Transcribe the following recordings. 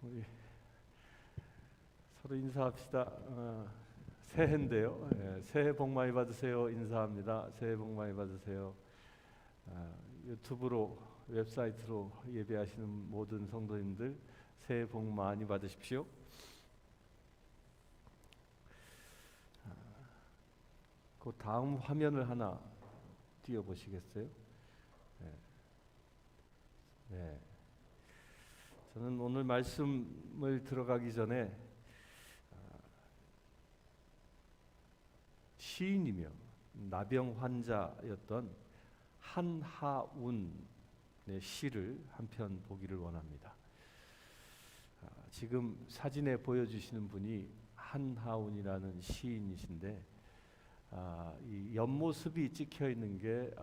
우리 서로 인사합시다. 새해인데요. 새해 복 많이 받으세요. 인사합니다. 새해 복 많이 받으세요. 유튜브로 웹사이트로 예배하시는 모든 성도님들 새해 복 많이 받으십시오. 그 다음 화면을 하나 띄워보시겠어요? 네. 저는 오늘 말씀을 들어가기 전에 시인이며 나병 환자였던 한하운의 시를 한 편 보기를 원합니다. 지금 사진에 보여주시는 분이 한하운이라는 시인이신데 이 옆모습이 찍혀 있는 게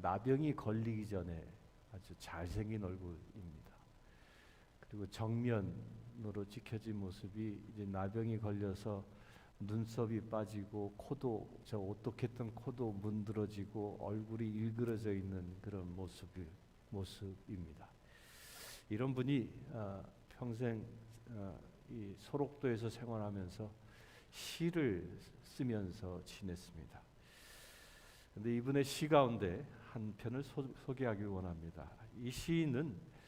나병이 걸리기 전에 아주 잘생긴 얼굴입니다. 그리고 정면으로 찍혀진 모습이 이제 나병이 걸려서 눈썹이 빠지고 코도 저 오똑했던 코도 문드러지고 얼굴이 일그러져 있는 그런 모습입니다. 이런 분이 평생 이 소록도에서 생활하면서 시를 쓰면서 지냈습니다. 그런데 이분의 시 가운데 한 편을 소개하기 원합니다. 이 시인은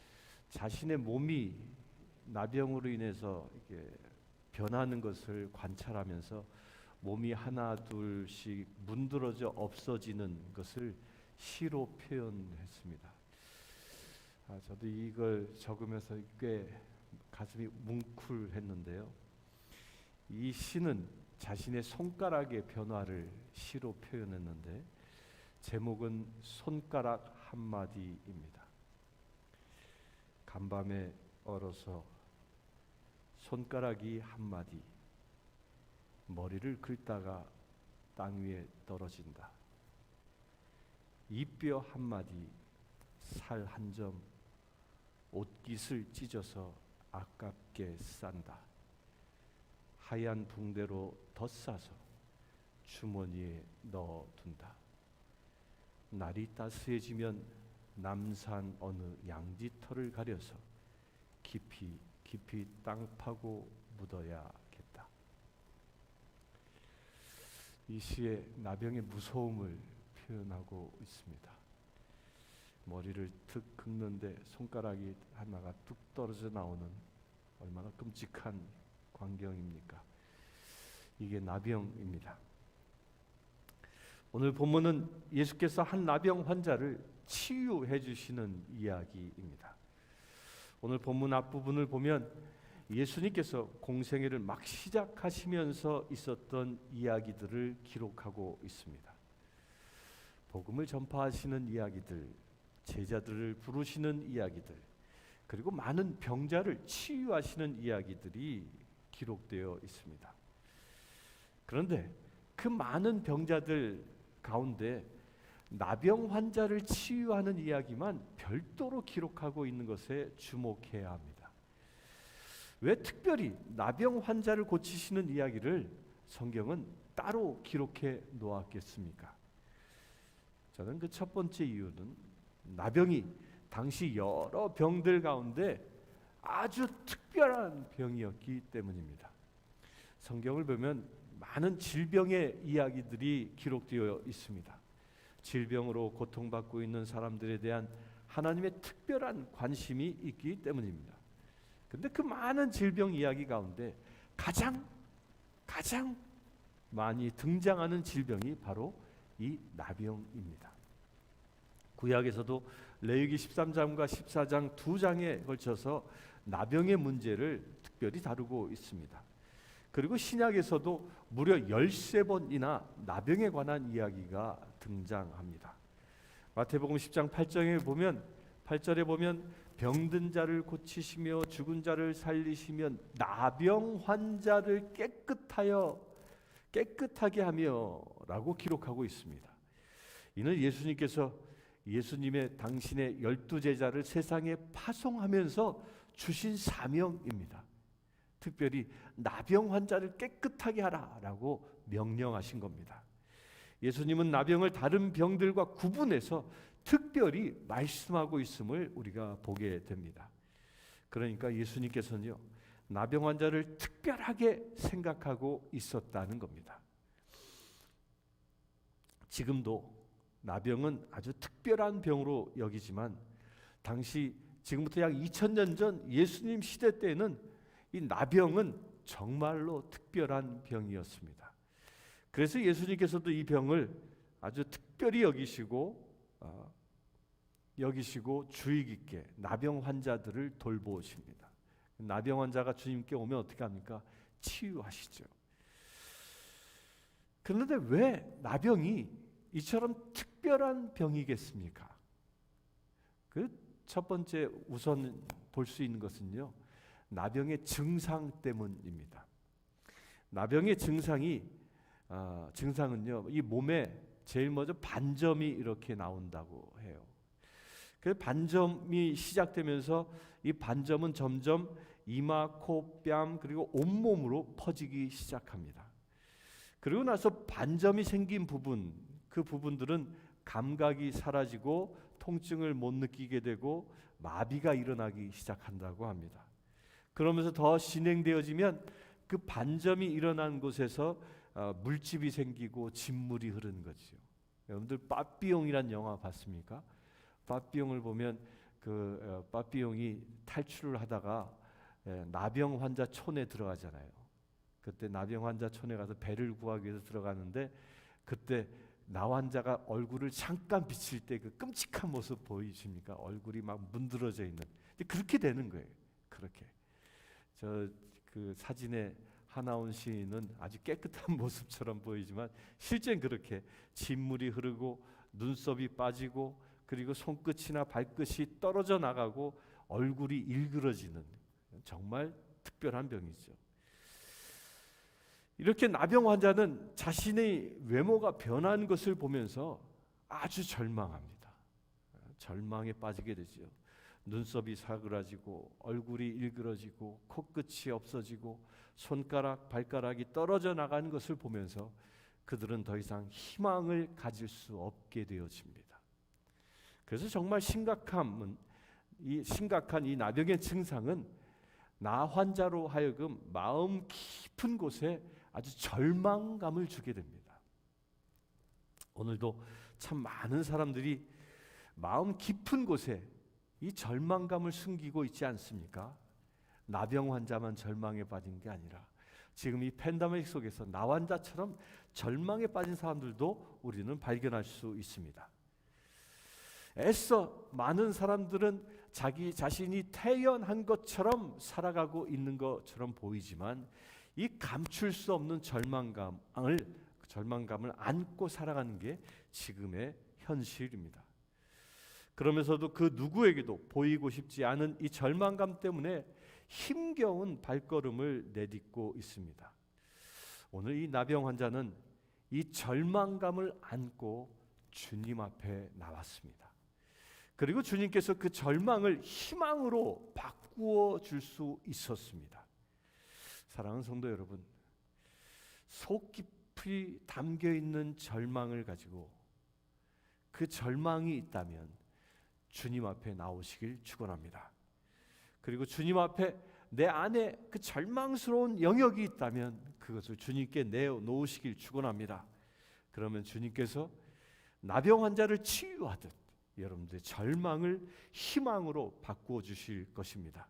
자신의 몸이 나병으로 인해서 이렇게 변하는 것을 관찰하면서 몸이 하나 둘씩 문드러져 없어지는 것을 시로 표현했습니다. 저도 이걸 적으면서 꽤 가슴이 뭉클했는데요. 이 시는 자신의 손가락의 변화를 시로 표현했는데 제목은 손가락 한마디입니다. 간밤에 얼어서 손가락이 한마디 머리를 긁다가 땅 위에 떨어진다. 이뼈 한마디 살 한 점 옷깃을 찢어서 아깝게 싼다. 하얀 붕대로 덧싸서 주머니에 넣어둔다. 날이 따스해지면 남산 어느 양지터를 가려서 깊이 땅 파고 묻어야겠다. 이 시에 나병의 무서움을 표현하고 있습니다. 머리를 툭 긁는데 손가락이 하나가 뚝 떨어져 나오는 얼마나 끔찍한 광경입니까? 이게 나병입니다. 오늘 본문은 예수께서 한 나병 환자를 치유해 주시는 이야기입니다. 오늘 본문 앞부분을 보면 예수님께서 공생애를 막 시작하시면서 있었던 이야기들을 기록하고 있습니다. 복음을 전파하시는 이야기들, 제자들을 부르시는 이야기들, 그리고 많은 병자를 치유하시는 이야기들이 기록되어 있습니다. 그런데 그 많은 병자들 가운데 나병 환자를 치유하는 이야기만 별도로 기록하고 있는 것에 주목해야 합니다. 왜 특별히 나병 환자를 고치시는 이야기를 성경은 따로 기록해 놓았겠습니까? 저는 그 첫 번째 이유는 나병이 당시 여러 병들 가운데 아주 특별한 병이었기 때문입니다. 성경을 보면 많은 질병의 이야기들이 기록되어 있습니다. 질병으로 고통받고 있는 사람들에 대한 하나님의 특별한 관심이 있기 때문입니다. 그런데 그 많은 질병 이야기 가운데 가장 많이 등장하는 질병이 바로 이 나병입니다. 구약에서도 레위기 13장과 14장 두 장에 걸쳐서 나병의 문제를 특별히 다루고 있습니다. 그리고 신약에서도 무려 13번이나 나병에 관한 이야기가 등장합니다. 마태복음 10장 8절에 보면 병든 자를 고치시며 죽은 자를 살리시며 나병 환자를 깨끗하게 하며 라고 기록하고 있습니다. 이는 예수님께서 예수님의 당신의 12제자를 세상에 파송하면서 주신 사명입니다. 특별히 나병 환자를 깨끗하게 하라라고 명령하신 겁니다. 예수님은 나병을 다른 병들과 구분해서 특별히 말씀하고 있음을 우리가 보게 됩니다. 그러니까 예수님께서는요, 나병 환자를 특별하게 생각하고 있었다는 겁니다. 지금도 나병은 아주 특별한 병으로 여기지만 당시 지금부터 약 2000년 전 예수님 시대 때는 이 나병은 정말로 특별한 병이었습니다. 그래서 예수님께서도 이 병을 아주 특별히 여기시고 주의 깊게 나병 환자들을 돌보십니다. 나병 환자가 주님께 오면 어떻게 합니까? 치유하시죠. 그런데 왜 나병이 이처럼 특별한 병이겠습니까? 그 첫 번째 우선 볼 수 있는 것은요, 나병의 증상 때문입니다. 나병의 증상은요, 이 몸에 제일 먼저 반점이 이렇게 나온다고 해요. 그 반점이 시작되면서 이 반점은 점점 이마, 코, 뺨 그리고 온몸으로 퍼지기 시작합니다. 그리고 나서 반점이 생긴 부분, 그 부분들은 감각이 사라지고 통증을 못 느끼게 되고 마비가 일어나기 시작한다고 합니다. 그러면서 더 진행되어지면 그 반점이 일어난 곳에서 물집이 생기고 진물이 흐르는 거죠. 여러분들 빠삐용이란 영화 봤습니까? 빠삐용을 보면 그 빠삐용이 탈출을 하다가 나병 환자 촌에 들어가잖아요. 그때 나병 환자 촌에 가서 배를 구하기 위해서 들어가는데 그때 나 환자가 얼굴을 잠깐 비칠 때 그 끔찍한 모습 보이십니까? 얼굴이 막 문드러져 있는. 그렇게 되는 거예요. 그렇게. 그 사진에 하나온 시인은 아주 깨끗한 모습처럼 보이지만 실제는 그렇게 진물이 흐르고 눈썹이 빠지고 그리고 손끝이나 발끝이 떨어져 나가고 얼굴이 일그러지는 정말 특별한 병이죠. 이렇게 나병 환자는 자신의 외모가 변한 것을 보면서 아주 절망합니다. 절망에 빠지게 되죠. 눈썹이 사그라지고 얼굴이 일그러지고 코끝이 없어지고 손가락, 발가락이 떨어져 나가는 것을 보면서 그들은 더 이상 희망을 가질 수 없게 되어집니다. 그래서 정말 심각한 이 나병의 증상은 나 환자로 하여금 마음 깊은 곳에 아주 절망감을 주게 됩니다. 오늘도 참 많은 사람들이 마음 깊은 곳에 이 절망감을 숨기고 있지 않습니까? 나병 환자만 절망에 빠진 게 아니라 지금 이 팬데믹 속에서 나 환자처럼 절망에 빠진 사람들도 우리는 발견할 수 있습니다. 애써 많은 사람들은 자기 자신이 태연한 것처럼 살아가고 있는 것처럼 보이지만 이 감출 수 없는 절망감을 안고 살아가는 게 지금의 현실입니다. 그러면서도 그 누구에게도 보이고 싶지 않은 이 절망감 때문에 힘겨운 발걸음을 내딛고 있습니다. 오늘 이 나병 환자는 이 절망감을 안고 주님 앞에 나왔습니다. 그리고 주님께서 그 절망을 희망으로 바꾸어 줄 수 있었습니다. 사랑하는 성도 여러분, 속 깊이 담겨 있는 절망을 가지고 그 절망이 있다면 주님 앞에 나오시길 축원합니다. 그리고 주님 앞에 내 안에 그 절망스러운 영역이 있다면 그것을 주님께 내어놓으시길 축원합니다. 그러면 주님께서 나병 환자를 치유하듯 여러분들의 절망을 희망으로 바꾸어 주실 것입니다.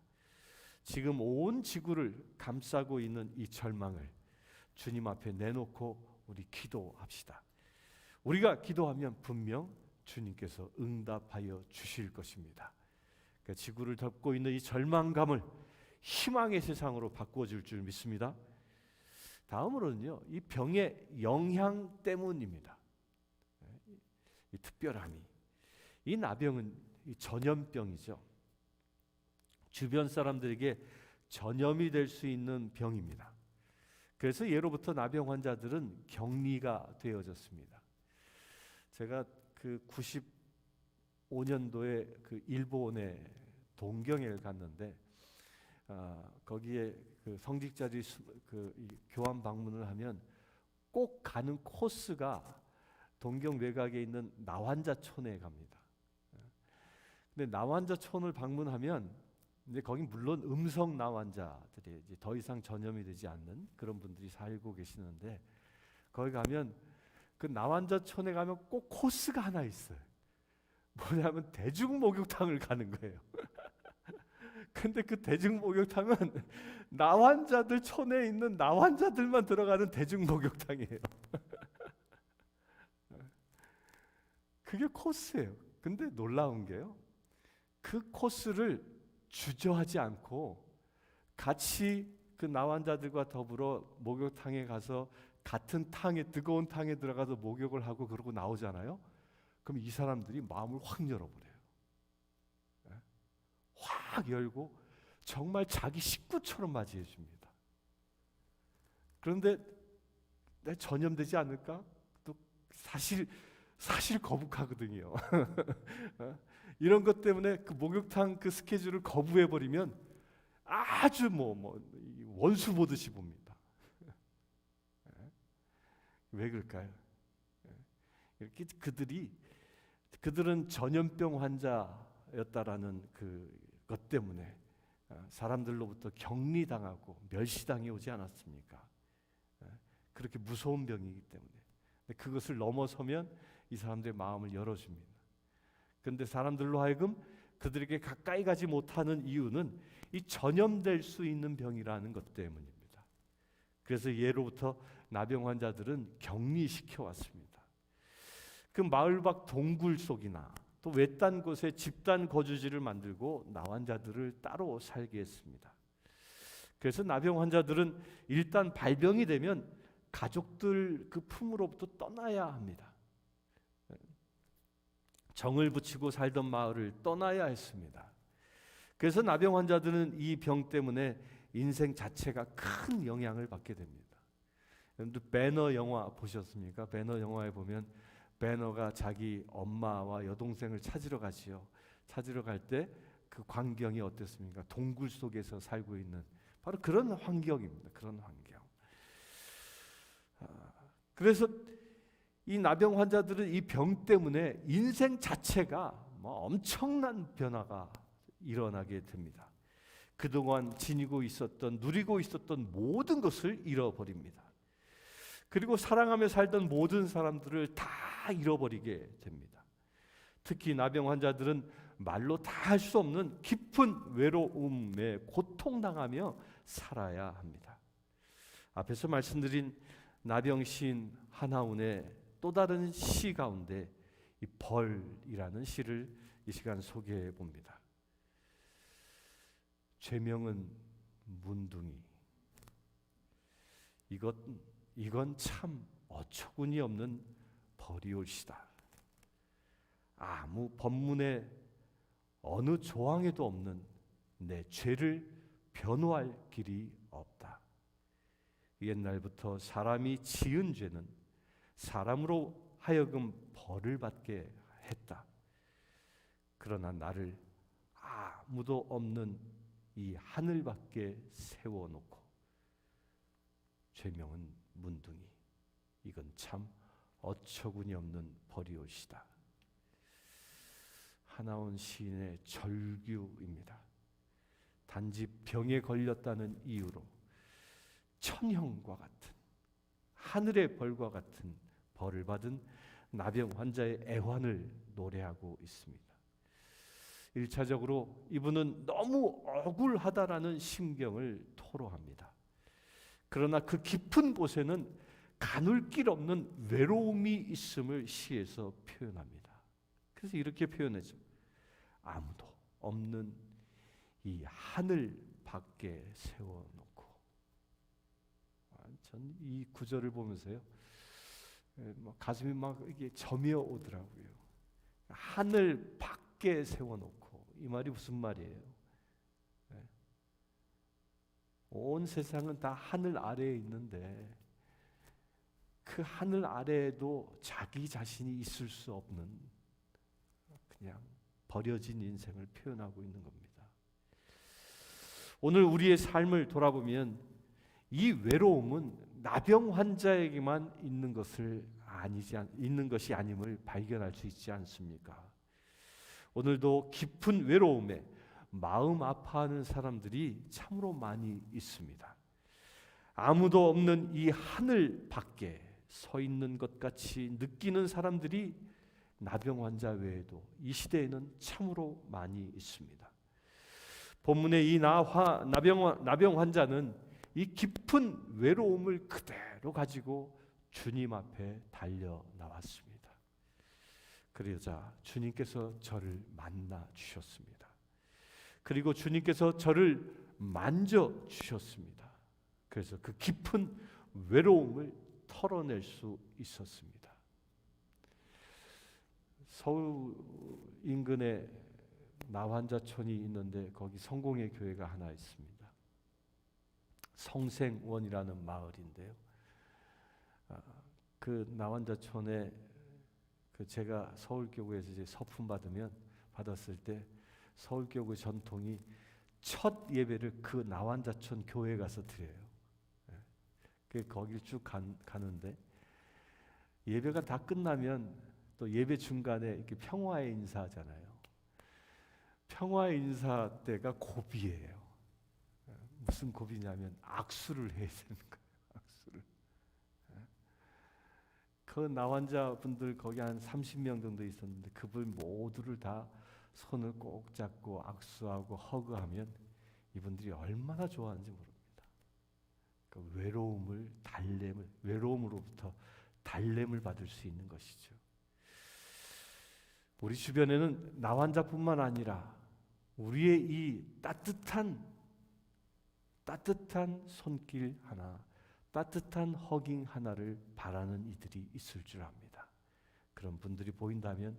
지금 온 지구를 감싸고 있는 이 절망을 주님 앞에 내놓고 우리 기도합시다. 우리가 기도하면 분명 주님께서 응답하여 주실 것입니다. 그러니까 지구를 덮고 있는 이 절망감을 희망의 세상으로 바꾸어 줄 줄 믿습니다. 다음으로는요, 이 병의 영향 때문입니다. 이 특별함이, 이 나병은 이 전염병이죠. 주변 사람들에게 전염이 될 수 있는 병입니다. 그래서 예로부터 나병 환자들은 격리가 되어졌습니다. 제가 그 95년도에 그 일본의 동경에 갔는데 거기에 그 성직자들이 교환 방문을 하면 꼭 가는 코스가 동경 외곽에 있는 나환자촌에 갑니다. 근데 나환자촌을 방문하면 근데 거기 물론 음성 나환자들이 이제 더 이상 전염이 되지 않는 그런 분들이 살고 계시는데, 거기 가면 그 나환자촌에 가면 꼭 코스가 하나 있어요. 뭐냐면 대중 목욕탕을 가는 거예요. 근데 그 대중 목욕탕은 나환자들 촌에 있는 나환자들만 들어가는 대중 목욕탕이에요. 그게 코스예요. 근데 놀라운 게요, 그 코스를 주저하지 않고 같이 그 나환자들과 더불어 목욕탕에 가서 같은 탕에, 뜨거운 탕에 들어가서 목욕을 하고 그러고 나오잖아요. 그럼 이 사람들이 마음을 확 열어버려요. 확 열고 정말 자기 식구처럼 맞이해 줍니다. 그런데 내 전염되지 않을까? 또 사실 거북하거든요. 이런 것 때문에 그 목욕탕 그 스케줄을 거부해 버리면 아주 원수 보듯이 봅니다. 왜 그럴까요? 이렇게 그들은 전염병 환자였다라는 그것 때문에 사람들로부터 격리당하고 멸시당해 오지 않았습니까? 그렇게 무서운 병이기 때문에. 그것을 넘어서면 이 사람들의 마음을 열어줍니다. 그런데 사람들로 하여금 그들에게 가까이 가지 못하는 이유는 이 전염될 수 있는 병이라는 것 때문입니다. 그래서 예로부터 나병 환자들은 격리시켜 왔습니다. 그 마을 밖 동굴 속이나 또 외딴 곳에 집단 거주지를 만들고 나환자들을 따로 살게 했습니다. 그래서 나병 환자들은 일단 발병이 되면 가족들 그 품으로부터 떠나야 합니다. 정을 붙이고 살던 마을을 떠나야 했습니다. 그래서 나병 환자들은 이 병 때문에 인생 자체가 큰 영향을 받게 됩니다. 여러분들 배너 영화 보셨습니까? 배너 영화에 보면 배너가 자기 엄마와 여동생을 찾으러 가지요. 찾으러 갈 때 그 광경이 어땠습니까? 동굴 속에서 살고 있는 바로 그런 환경입니다. 그런 환경. 그래서 이 나병 환자들은 이 병 때문에 인생 자체가 엄청난 변화가 일어나게 됩니다. 그동안 지니고 있었던, 누리고 있었던 모든 것을 잃어버립니다. 그리고 사랑하며 살던 모든 사람들을 다 잃어버리게 됩니다. 특히 나병 환자들은 말로 다 할 수 없는 깊은 외로움에 고통당하며 살아야 합니다. 앞에서 말씀드린 나병 시인 하나운의 또 다른 시 가운데 이 벌이라는 시를 이 시간 소개해 봅니다. 죄명은 문둥이. 이건 참 어처구니 없는 벌이올시다. 아무 법문에 어느 조항에도 없는 내 죄를 변호할 길이 없다. 옛날부터 사람이 지은 죄는 사람으로 하여금 벌을 받게 했다. 그러나 나를 아무도 없는 이 하늘 밖에 세워놓고 죄명은 문둥이. 이건 참 어처구니 없는 벌이올시다. 하나원 시인의 절규입니다. 단지 병에 걸렸다는 이유로 천형과 같은, 하늘의 벌과 같은 벌을 받은 나병 환자의 애환을 노래하고 있습니다. 1차적으로 이분은 너무 억울하다라는 심경을 토로합니다. 그러나 그 깊은 곳에는 가눌 길 없는 외로움이 있음을 시에서 표현합니다. 그래서 이렇게 표현하죠. 아무도 없는 이 하늘 밖에 세워놓고. 전 이 구절을 보면서요, 가슴이 막 이게 저미어 오더라고요. 하늘 밖에 세워놓고, 이 말이 무슨 말이에요? 온 세상은 다 하늘 아래에 있는데 그 하늘 아래에도 자기 자신이 있을 수 없는 그냥 버려진 인생을 표현하고 있는 겁니다. 오늘 우리의 삶을 돌아보면 이 외로움은 나병 환자에게만 있는 것이 아님을 발견할 수 있지 않습니까? 오늘도 깊은 외로움에 마음 아파하는 사람들이 참으로 많이 있습니다. 아무도 없는 이 하늘 밖에 서 있는 것 같이 느끼는 사람들이 나병 환자 외에도 이 시대에는 참으로 많이 있습니다. 본문의 이 나병 환자는 이 깊은 외로움을 그대로 가지고 주님 앞에 달려 나왔습니다. 그러자 주님께서 저를 만나 주셨습니다. 그리고 주님께서 저를 만져 주셨습니다. 그래서 그 깊은 외로움을 털어낼 수 있었습니다. 서울 인근에 나환자촌이 있는데 거기 성공회 교회가 하나 있습니다. 성생원이라는 마을인데요. 그 나환자촌에 제가 서울교구에서 이제 서품 받았을 때 서울교구 전통이 첫 예배를 그 나환자촌 교회에 가서 드려요. 거길 쭉 가는데 예배가 다 끝나면 또 예배 중간에 이렇게 평화의 인사하잖아요. 평화의 인사 때가 고비예요. 무슨 고비냐면 악수를 해야 되는 거예요. 악수를. 그 나환자분들 거기 한 30명 정도 있었는데 그분 모두를 다 손을 꼭 잡고 악수하고 허그하면 이분들이 얼마나 좋아하는지 모릅니다. 그 외로움으로부터 달램을 받을 수 있는 것이죠. 우리 주변에는 나환자뿐만 아니라 우리의 이 따뜻한 손길 하나, 따뜻한 허깅 하나를 바라는 이들이 있을 줄 압니다. 그런 분들이 보인다면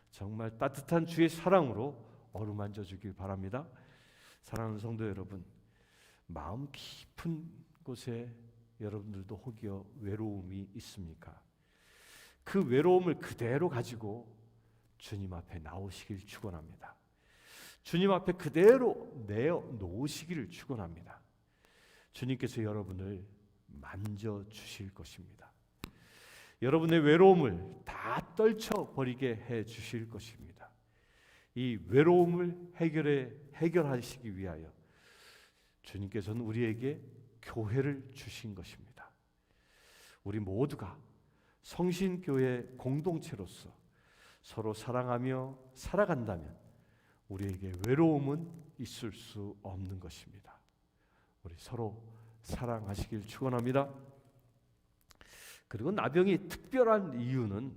정말 따뜻한 주의 사랑으로 어루만져 주길 바랍니다. 사랑하는 성도 여러분, 마음 깊은 곳에 여러분들도 혹여 외로움이 있습니까? 그 외로움을 그대로 가지고 주님 앞에 나오시길 축원합니다. 주님 앞에 그대로 내어놓으시기를 축원합니다. 주님께서 여러분을 만져주실 것입니다. 여러분의 외로움을 다 떨쳐버리게 해주실 것입니다. 이 외로움을 해결하시기 위하여 주님께서는 우리에게 교회를 주신 것입니다. 우리 모두가 성신교회 공동체로서 서로 사랑하며 살아간다면 우리에게 외로움은 있을 수 없는 것입니다. 우리 서로 사랑하시길 축원합니다. 그리고 나병이 특별한 이유는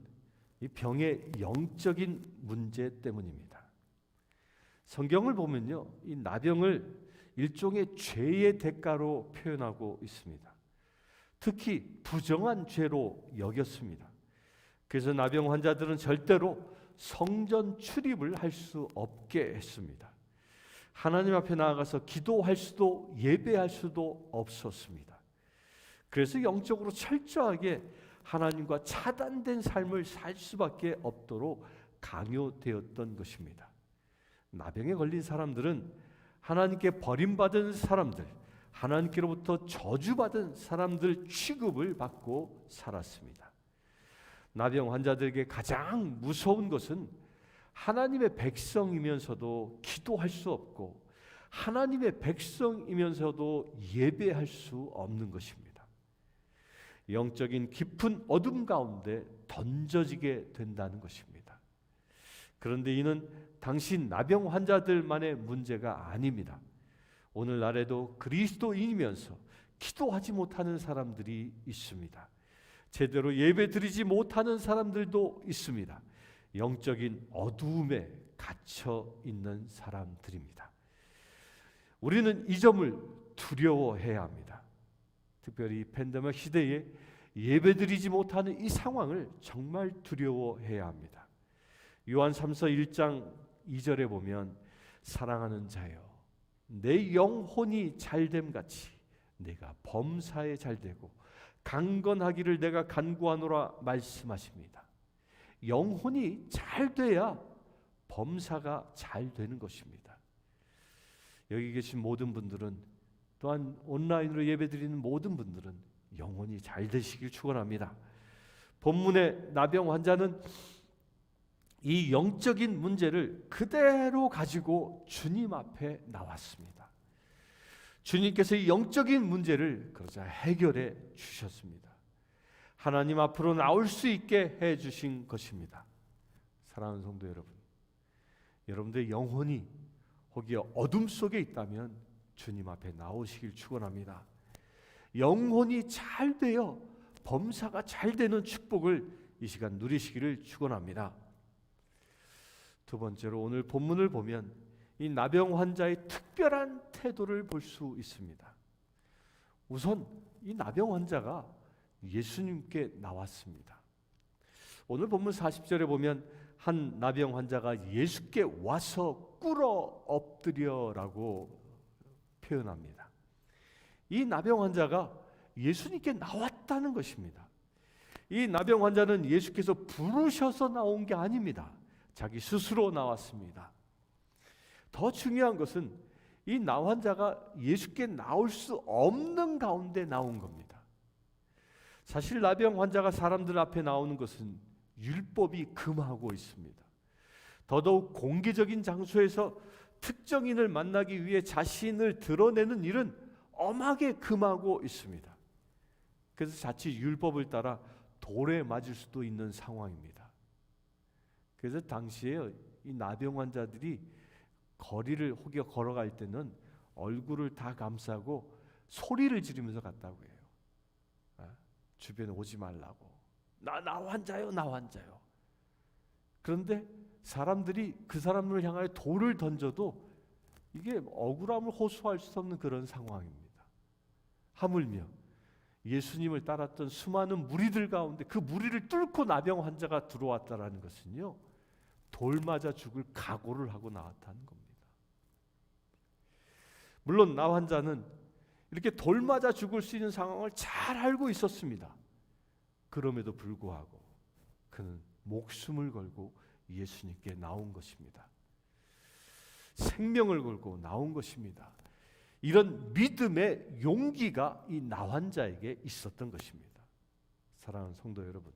이 병의 영적인 문제 때문입니다. 성경을 보면요, 이 나병을 일종의 죄의 대가로 표현하고 있습니다. 특히 부정한 죄로 여겼습니다. 그래서 나병 환자들은 절대로 성전 출입을 할 수 없게 했습니다. 하나님 앞에 나아가서 기도할 수도 예배할 수도 없었습니다. 그래서 영적으로 철저하게 하나님과 차단된 삶을 살 수밖에 없도록 강요되었던 것입니다. 나병에 걸린 사람들은 하나님께 버림받은 사람들, 하나님께로부터 저주받은 사람들 취급을 받고 살았습니다. 나병 환자들에게 가장 무서운 것은 하나님의 백성이면서도 기도할 수 없고 하나님의 백성이면서도 예배할 수 없는 것입니다. 영적인 깊은 어둠 가운데 던져지게 된다는 것입니다. 그런데 이는 당신 나병 환자들만의 문제가 아닙니다. 오늘날에도 그리스도인이면서 기도하지 못하는 사람들이 있습니다. 제대로 예배드리지 못하는 사람들도 있습니다. 영적인 어두움에 갇혀 있는 사람들입니다. 우리는 이 점을 두려워해야 합니다. 특별히 팬데믹 시대에 예배드리지 못하는 이 상황을 정말 두려워해야 합니다. 요한 3서 1장 2절에 보면 사랑하는 자여 내 영혼이 잘됨 같이 내가 범사에 잘되고 강건하기를 내가 간구하노라 말씀하십니다. 영혼이 잘 돼야 범사가 잘 되는 것입니다. 여기 계신 모든 분들은 또한 온라인으로 예배드리는 모든 분들은 영혼이 잘 되시길 축원합니다. 본문의 나병 환자는 이 영적인 문제를 그대로 가지고 주님 앞에 나왔습니다. 주님께서 이 영적인 문제를 그러자 해결해 주셨습니다. 하나님 앞으로 나올 수 있게 해 주신 것입니다. 사랑하는 성도 여러분, 여러분들의 영혼이 혹여 어둠 속에 있다면 주님 앞에 나오시길 축원합니다. 영혼이 잘 되어 범사가 잘 되는 축복을 이 시간 누리시기를 축원합니다. 두 번째로 오늘 본문을 보면 이 나병 환자의 특별한 태도를 볼 수 있습니다. 우선 이 나병 환자가 예수님께 나왔습니다. 오늘 본문 40절에 보면 한 나병 환자가 예수께 와서 꿇어 엎드려라고 표현합니다. 이 나병 환자가 예수님께 나왔다는 것입니다. 이 나병 환자는 예수께서 부르셔서 나온 게 아닙니다. 자기 스스로 나왔습니다. 더 중요한 것은 이 나 환자가 예수께 나올 수 없는 가운데 나온 겁니다. 사실 나병 환자가 사람들 앞에 나오는 것은 율법이 금하고 있습니다. 더더욱 공개적인 장소에서 특정인을 만나기 위해 자신을 드러내는 일은 엄하게 금하고 있습니다. 그래서 자칫 율법을 따라 돌에 맞을 수도 있는 상황입니다. 그래서 당시에 이 나병 환자들이 거리를 혹여 걸어갈 때는 얼굴을 다 감싸고 소리를 지르면서 갔다고 해요. 주변에 오지 말라고. 나 환자요, 나 환자요. 그런데 사람들이 그 사람을 향하여 돌을 던져도 이게 억울함을 호소할 수 없는 그런 상황입니다. 하물며 예수님을 따랐던 수많은 무리들 가운데 그 무리를 뚫고 나병 환자가 들어왔다라는 것은요, 돌 맞아 죽을 각오를 하고 나왔다는 겁니다. 물론 나 환자는 이렇게 돌 맞아 죽을 수 있는 상황을 잘 알고 있었습니다. 그럼에도 불구하고 그는 목숨을 걸고 예수님께 나온 것입니다. 생명을 걸고 나온 것입니다. 이런 믿음의 용기가 이 나 환자에게 있었던 것입니다. 사랑하는 성도 여러분,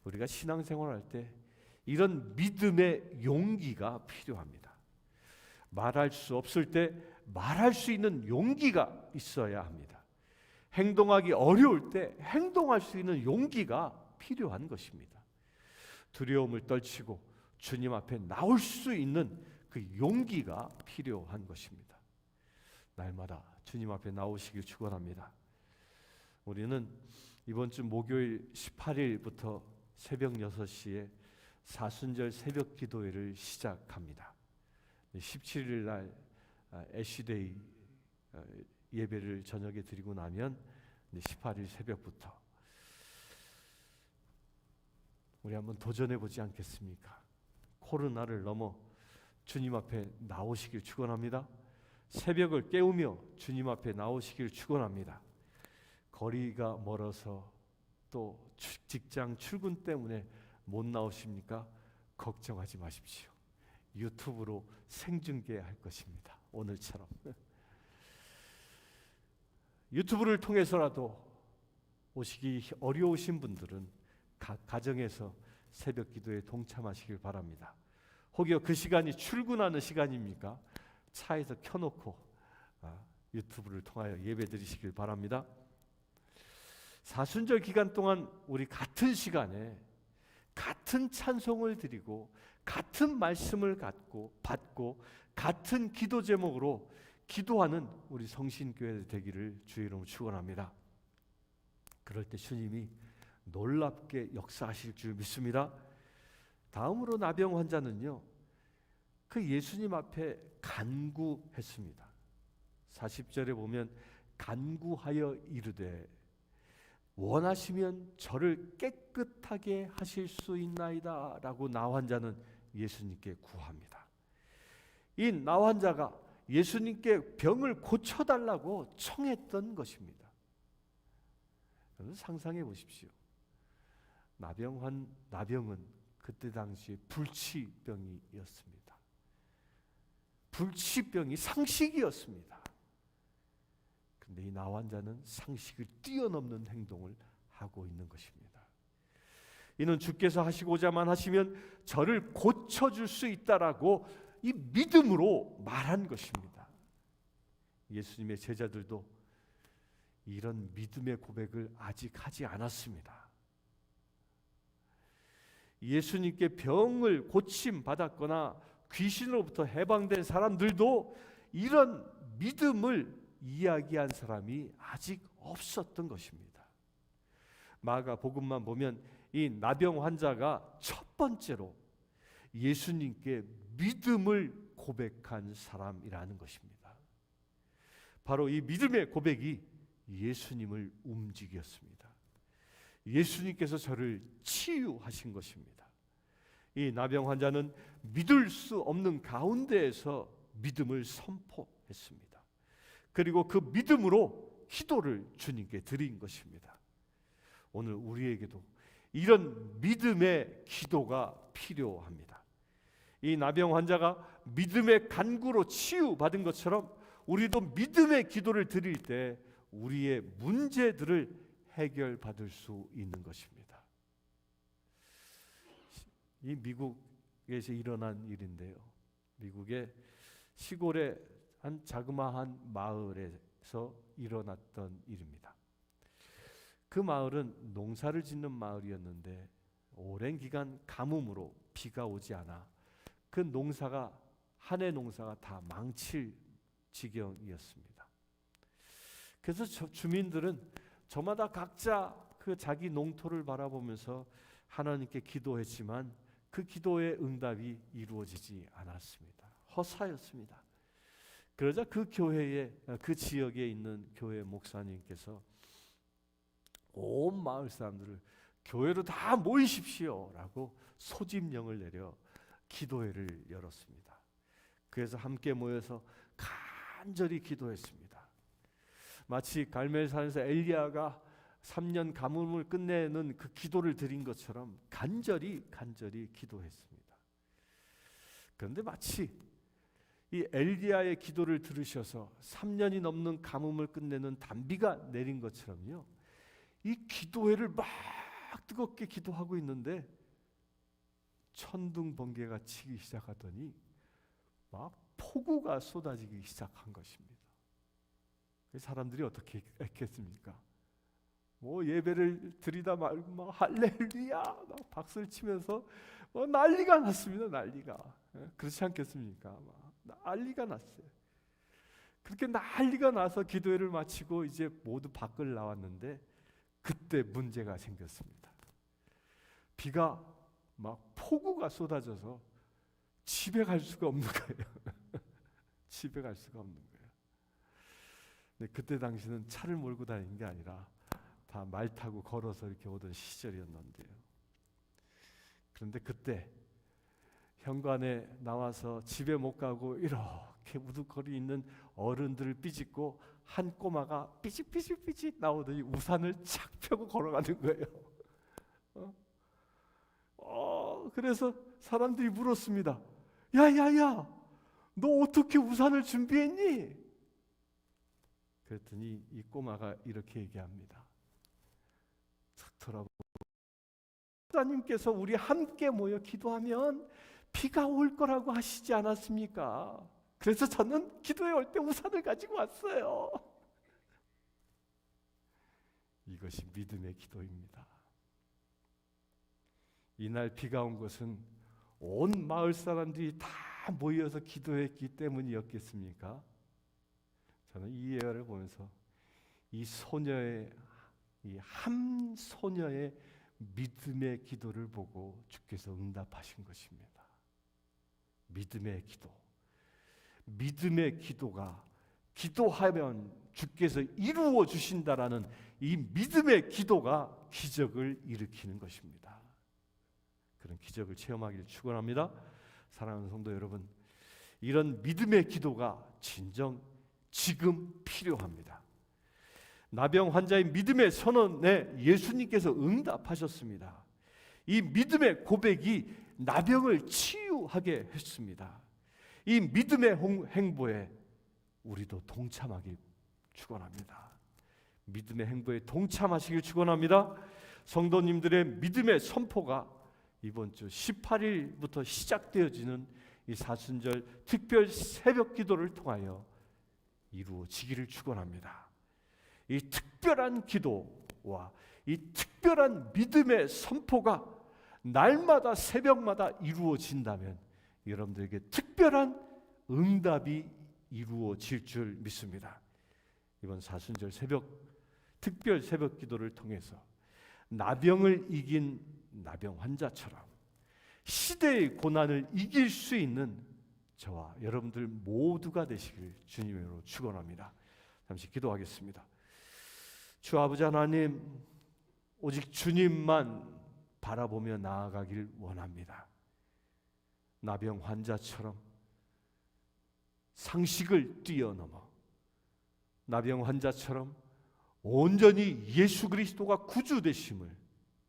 우리가 신앙생활할 때 이런 믿음의 용기가 필요합니다. 말할 수 없을 때 말할 수 있는 용기가 있어야 합니다. 행동하기 어려울 때 행동할 수 있는 용기가 필요한 것입니다. 두려움을 떨치고 주님 앞에 나올 수 있는 그 용기가 필요한 것입니다. 날마다 주님 앞에 나오시길 축원합니다. 우리는 이번 주 목요일 18일부터 새벽 6시에 사순절 새벽 기도회를 시작합니다. 17일 날 애쉬데이 예배를 저녁에 드리고 나면 18일 새벽부터 우리 한번 도전해 보지 않겠습니까? 코로나를 넘어 주님 앞에 나오시길 축원합니다. 새벽을 깨우며 주님 앞에 나오시길 축원합니다. 거리가 멀어서 또 직장 출근 때문에 못 나오십니까? 걱정하지 마십시오. 유튜브로 생중계할 것입니다. 오늘처럼 유튜브를 통해서라도 오시기 어려우신 분들은 각 가정에서 새벽 기도에 동참하시길 바랍니다. 혹여 그 시간이 출근하는 시간입니까? 차에서 켜놓고 유튜브를 통하여 예배 드리시길 바랍니다. 사순절 기간 동안 우리 같은 시간에 같은 찬송을 드리고 같은 말씀을 받고 같은 기도 제목으로 기도하는 우리 성신교회 되기를 주의 이름으로 축원합니다. 그럴 때 주님이 놀랍게 역사하실 줄 믿습니다. 다음으로 나병 환자는요, 그 예수님 앞에 간구했습니다. 40절에 보면 간구하여 이르되 원하시면 저를 깨끗하게 하실 수 있나이다 라고 나 환자는 예수님께 구합니다. 이 나 환자가 예수님께 병을 고쳐달라고 청했던 것입니다. 여러분 상상해 보십시오. 나병은 그때 당시에 불치병이었습니다. 불치병이 상식이었습니다. 그런데 이 나 환자는 상식을 뛰어넘는 행동을 하고 있는 것입니다. 이는 주께서 하시고자만 하시면 저를 고쳐줄 수 있다라고 이 믿음으로 말한 것입니다. 예수님의 제자들도 이런 믿음의 고백을 아직 하지 않았습니다. 예수님께 병을 고침 받았거나 귀신으로부터 해방된 사람들도 이런 믿음을 이야기한 사람이 아직 없었던 것입니다. 마가복음만 보면 이 나병 환자가 첫 번째로 예수님께 믿음을 고백한 사람이라는 것입니다. 바로 이 믿음의 고백이 예수님을 움직였습니다. 예수님께서 저를 치유하신 것입니다. 이 나병 환자는 믿을 수 없는 가운데에서 믿음을 선포했습니다. 그리고 그 믿음으로 기도를 주님께 드린 것입니다. 오늘 우리에게도 이런 믿음의 기도가 필요합니다. 이 나병 환자가 믿음의 간구로 치유받은 것처럼 우리도 믿음의 기도를 드릴 때 우리의 문제들을 해결받을 수 있는 것입니다. 이 미국에서 일어난 일인데요. 미국의 시골의 한 자그마한 마을에서 일어났던 일입니다. 그 마을은 농사를 짓는 마을이었는데 오랜 기간 가뭄으로 비가 오지 않아 그 농사가 한 해 농사가 다 망칠 지경이었습니다. 그래서 주민들은 저마다 각자 그 자기 농토를 바라보면서 하나님께 기도했지만 그 기도의 응답이 이루어지지 않았습니다. 허사였습니다. 그러자 그 교회에 그 지역에 있는 교회 목사님께서 온 마을 사람들을 교회로 다 모이십시오라고 소집령을 내려 기도회를 열었습니다. 그래서 함께 모여서 간절히 기도했습니다. 마치 갈멜산에서 엘리야가 3년 가뭄을 끝내는 그 기도를 드린 것처럼 간절히 기도했습니다. 그런데 마치 이 엘리야의 기도를 들으셔서 3년이 넘는 가뭄을 끝내는 단비가 내린 것처럼요. 이 기도회를 막 뜨겁게 기도하고 있는데 천둥 번개가 치기 시작하더니 막 폭우가 쏟아지기 시작한 것입니다. 사람들이 어떻게 했겠습니까? 뭐 예배를 드리다 말고 막 할렐루야 막 박수를 치면서 뭐 난리가 났습니다. 난리가. 그렇지 않겠습니까? 막 난리가 났어요. 그렇게 난리가 나서 기도회를 마치고 이제 모두 밖을 나왔는데 그때 문제가 생겼습니다. 비가 막 폭우가 쏟아져서 집에 갈 수가 없는 거예요. 집에 갈 수가 없는 거예요. 근데 그때 당시는 차를 몰고 다니는 게 아니라 다 말 타고 걸어서 이렇게 오던 시절이었는데요. 그런데 그때 현관에 나와서 집에 못 가고 이렇게 우두커리 있는 어른들을 삐짓고 한 꼬마가 삐짓 나오더니 우산을 착 펴고 걸어가는 거예요. 그래서 사람들이 물었습니다. 야야야, 너 어떻게 우산을 준비했니? 그랬더니 이 꼬마가 이렇게 얘기합니다. 탁 돌아보고 목사님께서 우리 함께 모여 기도하면 비가 올 거라고 하시지 않았습니까? 그래서 저는 기도에 올 때 우산을 가지고 왔어요. 이것이 믿음의 기도입니다. 이날 비가 온 것은 온 마을 사람들이 다 모여서 기도했기 때문이었겠습니까? 저는 이 예화를 보면서 이 소녀의 이 한 소녀의 믿음의 기도를 보고 주께서 응답하신 것입니다. 믿음의 기도. 믿음의 기도가 기도하면 주께서 이루어 주신다라는 이 믿음의 기도가 기적을 일으키는 것입니다. 그런 기적을 체험하기를 축원합니다. 사랑하는 성도 여러분, 이런 믿음의 기도가 진정 지금 필요합니다. 나병 환자의 믿음의 선언에 예수님께서 응답하셨습니다. 이 믿음의 고백이 나병을 치유하게 했습니다. 이 믿음의 행보에 우리도 동참하기 축원합니다. 믿음의 행보에 동참하시길 축원합니다. 성도님들의 믿음의 선포가 이번 주 18일부터 시작되어지는 이 사순절 특별 새벽 기도를 통하여 이루어지기를 축원합니다. 이 특별한 기도와 이 특별한 믿음의 선포가 날마다 새벽마다 이루어진다면 여러분들에게 특별한 응답이 이루어질 줄 믿습니다. 이번 사순절 특별 새벽 기도를 통해서 나병을 이긴 나병 환자처럼 시대의 고난을 이길 수 있는 저와 여러분들 모두가 되시길 주님으로 축원합니다. 잠시 기도하겠습니다. 주 아버지 하나님, 오직 주님만 바라보며 나아가길 원합니다. 나병 환자처럼 상식을 뛰어넘어 나병 환자처럼 온전히 예수 그리스도가 구주 되심을,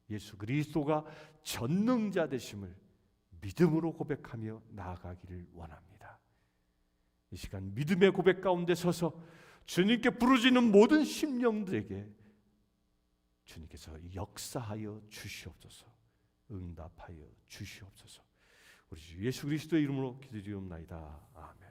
예수 그리스도가 전능자 되심을 믿음으로 고백하며 나아가기를 원합니다. 이 시간 믿음의 고백 가운데 서서 주님께 부르짖는 모든 심령들에게 주님께서 역사하여 주시옵소서, 응답하여 주시옵소서. 우리 주 예수 그리스도의 이름으로 기도드리옵나이다. 아멘.